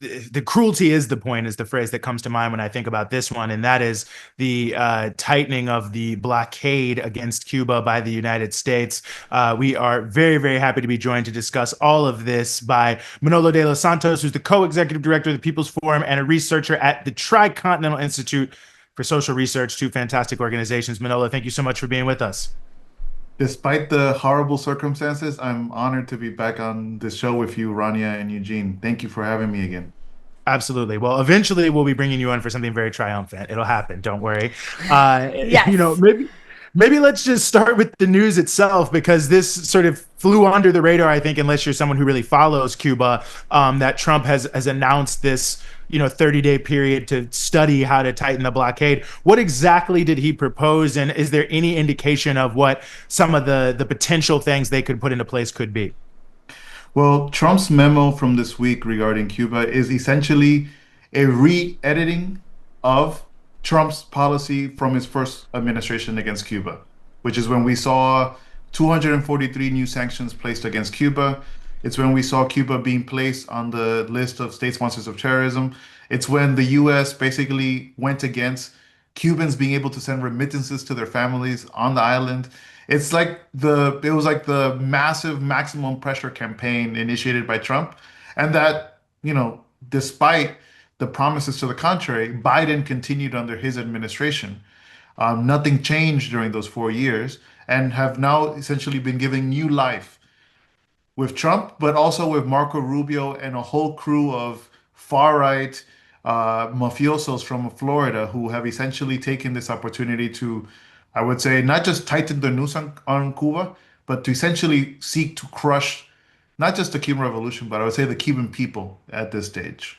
the cruelty is the point is the phrase that comes to mind when I think about this one, and that is the tightening of the blockade against Cuba by the United States. We are very, very happy to be joined to discuss all of this by Manolo De Los Santos, who's the co-executive director of the People's Forum and a researcher at the Tricontinental Institute for Social Research, two fantastic organizations. Manolo, thank you so much for being with us. Despite the horrible circumstances, I'm honored to be back on the show with you, Rania and Eugene. Thank you for having me again. Absolutely. Well, eventually we'll be bringing you on for something very triumphant. It'll happen. Don't worry. Yes. Maybe let's just start with the news itself because this sort of flew under the radar. I think unless you're someone who really follows Cuba, that Trump has announced this 30-day period to study how to tighten the blockade. What exactly did he propose, and is there any indication of what some of the potential things they could put into place could be? Well, Trump's memo from this week regarding Cuba is essentially a re-editing of Trump's policy from his first administration against Cuba, which is when we saw 243 new sanctions placed against Cuba. It's when we saw Cuba being placed on the list of state sponsors of terrorism. It's when the US basically went against Cubans being able to send remittances to their families on the island. It was like the massive maximum pressure campaign initiated by Trump. And that, despite the promises to the contrary, Biden continued under his administration. Nothing changed during those 4 years and have now essentially been giving new life with Trump, but also with Marco Rubio and a whole crew of far-right mafiosos from Florida who have essentially taken this opportunity to, I would say, not just tighten the noose on Cuba, but to essentially seek to crush not just the Cuban Revolution, but I would say the Cuban people at this stage.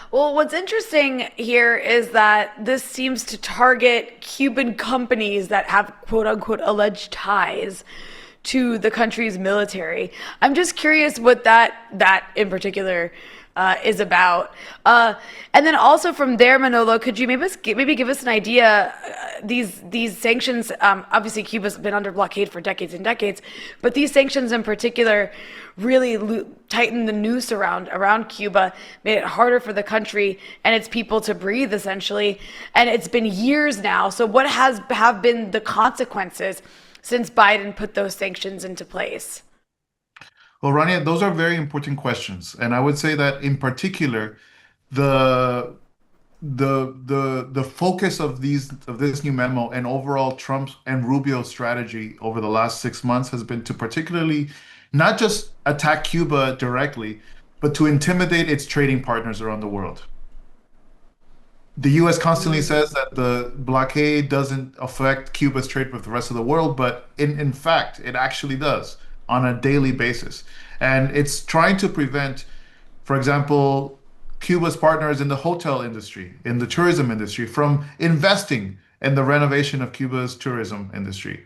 Well, what's interesting here is that this seems to target Cuban companies that have quote unquote alleged ties to the country's military. I'm just curious what that in particular is about. And then also from there, Manolo, could you maybe give us an idea? These sanctions, obviously Cuba's been under blockade for decades and decades, but these sanctions in particular really tightened the noose around Cuba, made it harder for the country and its people to breathe, essentially. And it's been years now. So what have been the consequences since Biden put those sanctions into place? Well, Rania, those are very important questions, and I would say that in particular, the the focus of this new memo and overall Trump's and Rubio's strategy over the last 6 months has been to particularly not just attack Cuba directly, but to intimidate its trading partners around the world. The US constantly says that the blockade doesn't affect Cuba's trade with the rest of the world, but in fact, it actually does on a daily basis. And it's trying to prevent, for example, Cuba's partners in the hotel industry, in the tourism industry, from investing in the renovation of Cuba's tourism industry.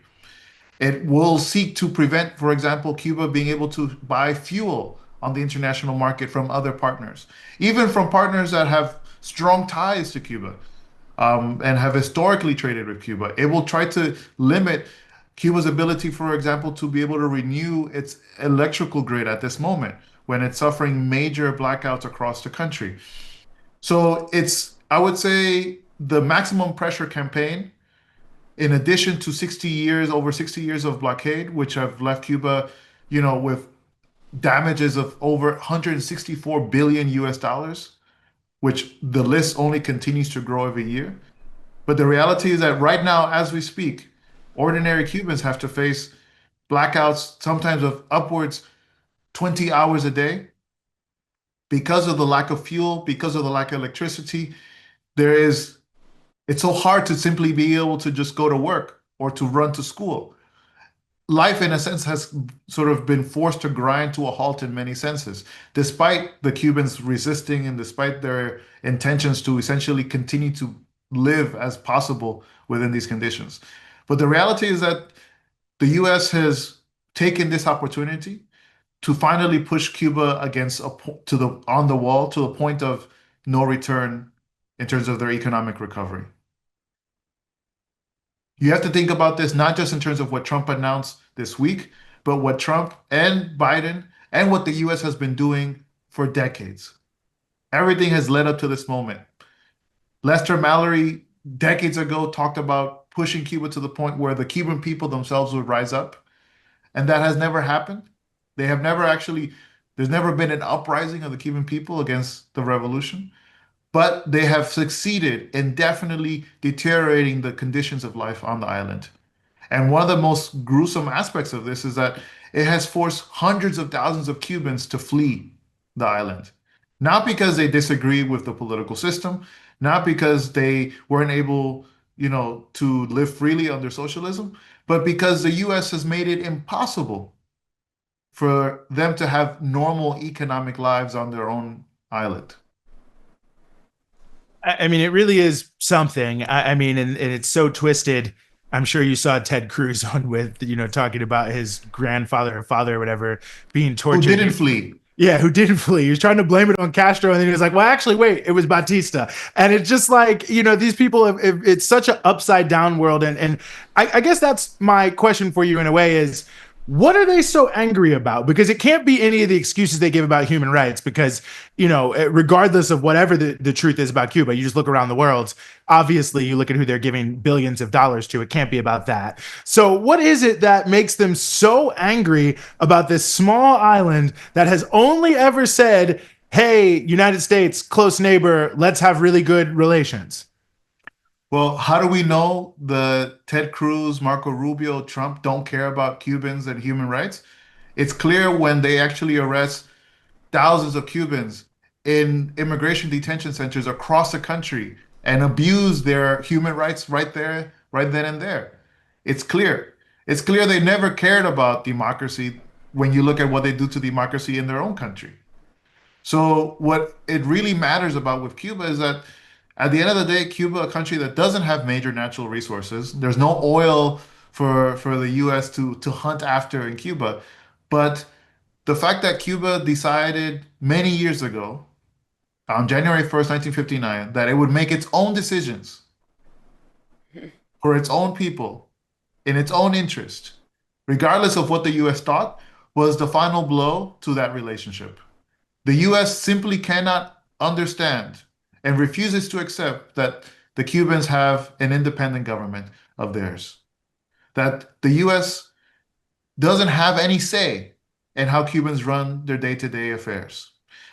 It will seek to prevent, for example, Cuba being able to buy fuel on the international market from other partners, even from partners that have strong ties to Cuba and have historically traded with Cuba. It will try to limit Cuba's ability, for example, to be able to renew its electrical grid at this moment when it's suffering major blackouts across the country. So it's, I would say, the maximum pressure campaign in addition to 60 years, over 60 years of blockade, which have left Cuba, with damages of over 164 billion US dollars, which the list only continues to grow every year. But the reality is that right now, as we speak, ordinary Cubans have to face blackouts, sometimes of upwards 20 hours a day because of the lack of fuel, because of the lack of electricity. There is It's so hard to simply be able to just go to work or to run to school. Life, in a sense, has sort of been forced to grind to a halt in many senses, despite the Cubans resisting and despite their intentions to essentially continue to live as possible within these conditions. But the reality is that the US has taken this opportunity to finally push Cuba against to the on the wall to a point of no return in terms of their economic recovery. You have to think about this not just in terms of what Trump announced this week, but what Trump and Biden and what the US has been doing for decades. Everything has led up to this moment. Lester Mallory, decades ago, talked about pushing Cuba to the point where the Cuban people themselves would rise up, and that has never happened. They have never actually, there's never been an uprising of the Cuban people against the revolution, but they have succeeded in definitely deteriorating the conditions of life on the island. And one of the most gruesome aspects of this is that it has forced hundreds of thousands of Cubans to flee the island. Not because they disagree with the political system, not because they weren't able, to live freely under socialism, but because the US has made it impossible for them to have normal economic lives on their own island. I mean, it really is something. I mean, and it's so twisted. I'm sure you saw Ted Cruz on with, talking about his grandfather or father or whatever being Who tortured. didn't flee? Yeah, who didn't flee. He was trying to blame it on Castro, and then he was like, well, actually, wait, it was Batista. And it's just like, these people, it's such an upside down world. And I guess that's my question for you in a way is, what are they so angry about? Because it can't be any of the excuses they give about human rights, because, regardless of whatever the truth is about Cuba, you just look around the world. Obviously, you look at who they're giving billions of dollars to. It can't be about that. So, what is it that makes them so angry about this small island that has only ever said, hey, United States, close neighbor, let's have really good relations? Well, how do we know the Ted Cruz, Marco Rubio, Trump don't care about Cubans and human rights? It's clear when they actually arrest thousands of Cubans in immigration detention centers across the country and abuse their human rights right there, right then and there. It's clear. It's clear they never cared about democracy when you look at what they do to democracy in their own country. So what it really matters about with Cuba is that at the end of the day, Cuba, a country that doesn't have major natural resources, there's no oil for the US to hunt after in Cuba. But the fact that Cuba decided many years ago, on January 1st, 1959, that it would make its own decisions for its own people in its own interest, regardless of what the US thought, was the final blow to that relationship. The US simply cannot understand and refuses to accept that the Cubans have an independent government of theirs, that the US doesn't have any say in how Cubans run their day-to-day affairs.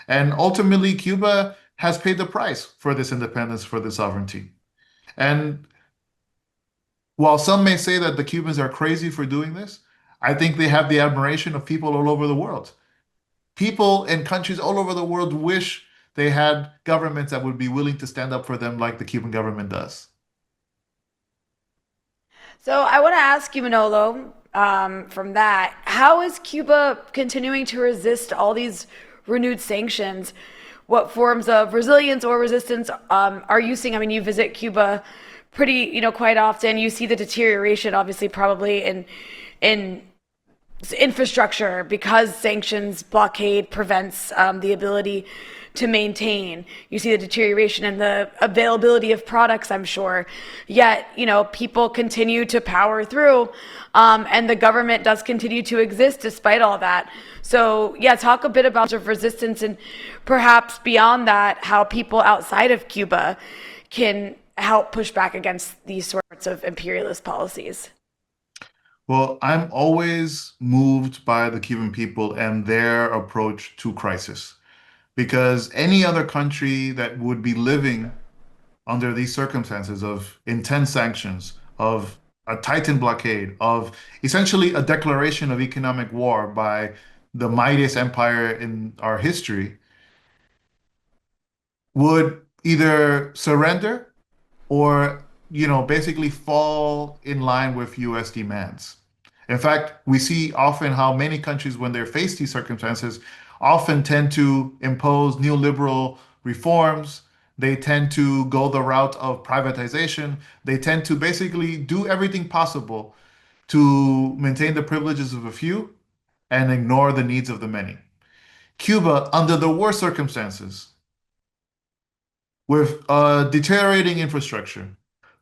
And ultimately, Cuba has paid the price for this independence, for this sovereignty. And while some may say that the Cubans are crazy for doing this, I think they have the admiration of people all over the world. People in countries all over the world wish they had governments that would be willing to stand up for them like the Cuban government does. So I want to ask you, Manolo, from that, how is Cuba continuing to resist all these renewed sanctions? What forms of resilience or resistance are you seeing? I mean, you visit Cuba pretty, quite often. You see the deterioration, obviously, probably in infrastructure because sanctions blockade prevents the ability to maintain. You see the deterioration in the availability of products, I'm sure. Yet, people continue to power through, and the government does continue to exist despite all that. So, yeah, talk a bit about sort of resistance and perhaps beyond that, how people outside of Cuba can help push back against these sorts of imperialist policies. Well, I'm always moved by the Cuban people and their approach to crisis because any other country that would be living under these circumstances of intense sanctions, of a tightened blockade, of essentially a declaration of economic war by the mightiest empire in our history, would either surrender or, basically fall in line with US demands. In fact, we see often how many countries, when they're faced these circumstances, often tend to impose neoliberal reforms. They tend to go the route of privatization. They tend to basically do everything possible to maintain the privileges of a few and ignore the needs of the many. Cuba, under the worst circumstances, with deteriorating infrastructure,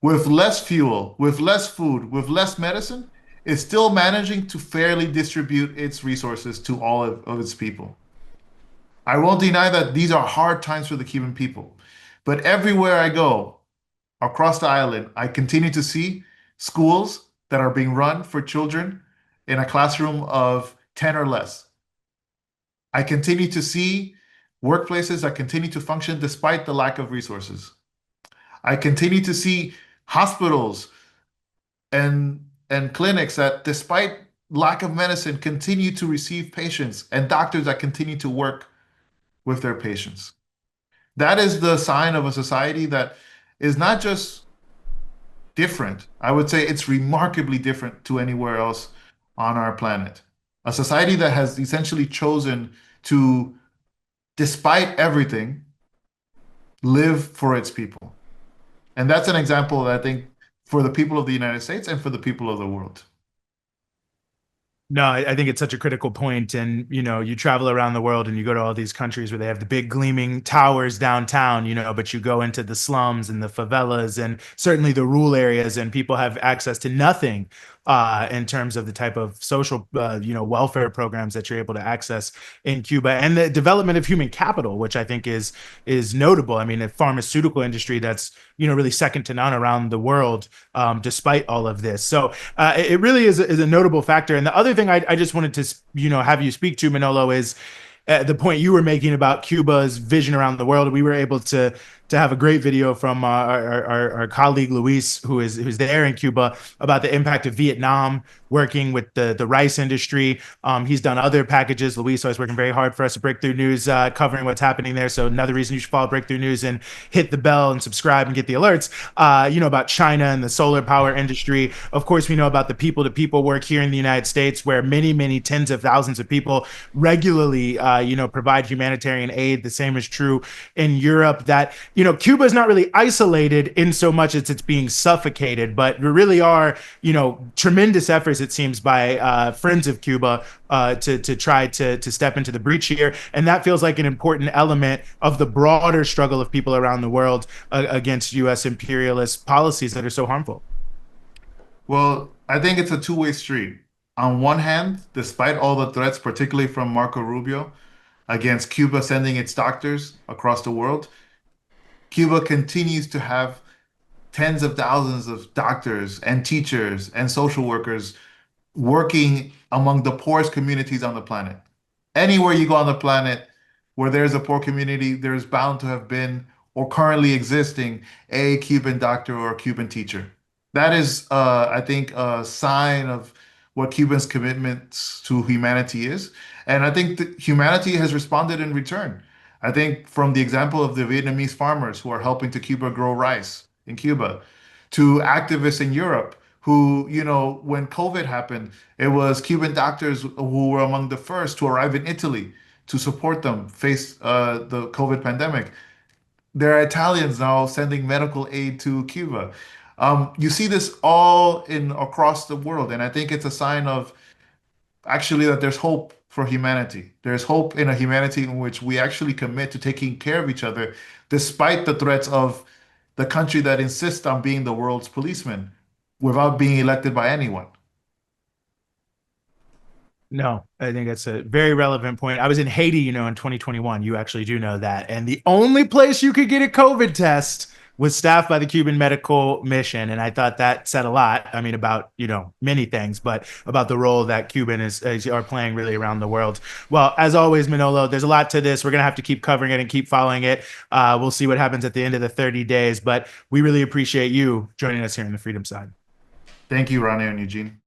with less fuel, with less food, with less medicine, is still managing to fairly distribute its resources to all of its people. I won't deny that these are hard times for the Cuban people. But everywhere I go across the island, I continue to see schools that are being run for children in a classroom of 10 or less. I continue to see workplaces that continue to function despite the lack of resources. I continue to see hospitals and clinics that, despite lack of medicine, continue to receive patients and doctors that continue to work with their patients. That is the sign of a society that is not just different. I would say it's remarkably different to anywhere else on our planet. A society that has essentially chosen to, despite everything, live for its people. And that's an example that I think for the people of the United States and for the people of the world. No, I think it's such a critical point. And, you travel around the world and you go to all these countries where they have the big gleaming towers downtown, but you go into the slums and the favelas and certainly the rural areas, and people have access to nothing in terms of the type of social, welfare programs that you're able to access in Cuba, and the development of human capital, which I think is notable. I mean, a pharmaceutical industry that's really second to none around the world, despite all of this. So it really is a notable factor. And the other thing I just wanted to have you speak to, Manolo, is the point you were making about Cuba's vision around the world. We were able to have a great video from our colleague Luis, who's there in Cuba, about the impact of Vietnam working with the rice industry. He's done other packages. Luis always working very hard for us at Breakthrough News, covering what's happening there. So another reason you should follow Breakthrough News and hit the bell and subscribe and get the alerts. About China and the solar power industry. Of course, we know about the people-to-people work here in the United States, where many tens of thousands of people regularly, provide humanitarian aid. The same is true in Europe. That Cuba is not really isolated in so much as it's being suffocated, but there really are, tremendous efforts, it seems, by friends of Cuba to try to step into the breach here. And that feels like an important element of the broader struggle of people around the world against U.S. imperialist policies that are so harmful. Well, I think it's a two-way street. On one hand, despite all the threats, particularly from Marco Rubio, against Cuba sending its doctors across the world, Cuba continues to have tens of thousands of doctors and teachers and social workers working among the poorest communities on the planet. Anywhere you go on the planet where there's a poor community, there's bound to have been or currently existing a Cuban doctor or a Cuban teacher. That is, I think, a sign of what Cuba's commitment to humanity is. And I think that humanity has responded in return. I think from the example of the Vietnamese farmers who are helping to Cuba grow rice in Cuba, to activists in Europe who, when COVID happened, it was Cuban doctors who were among the first to arrive in Italy to support them face the COVID pandemic. There are Italians now sending medical aid to Cuba. You see this all in across the world, and I think it's a sign of actually that there's hope for humanity. There's hope in a humanity in which we actually commit to taking care of each other, despite the threats of the country that insists on being the world's policeman without being elected by anyone. No, I think that's a very relevant point. I was in Haiti, in 2021. You actually do know that. And the only place you could get a COVID test was staffed by the Cuban medical mission. And I thought that said a lot. I mean, about, many things, but about the role that Cuban are playing really around the world. Well, as always, Manolo, there's a lot to this. We're going to have to keep covering it and keep following it. We'll see what happens at the end of the 30 days, but we really appreciate you joining us here on the Freedom Side. Thank you, Ronnie and Eugene.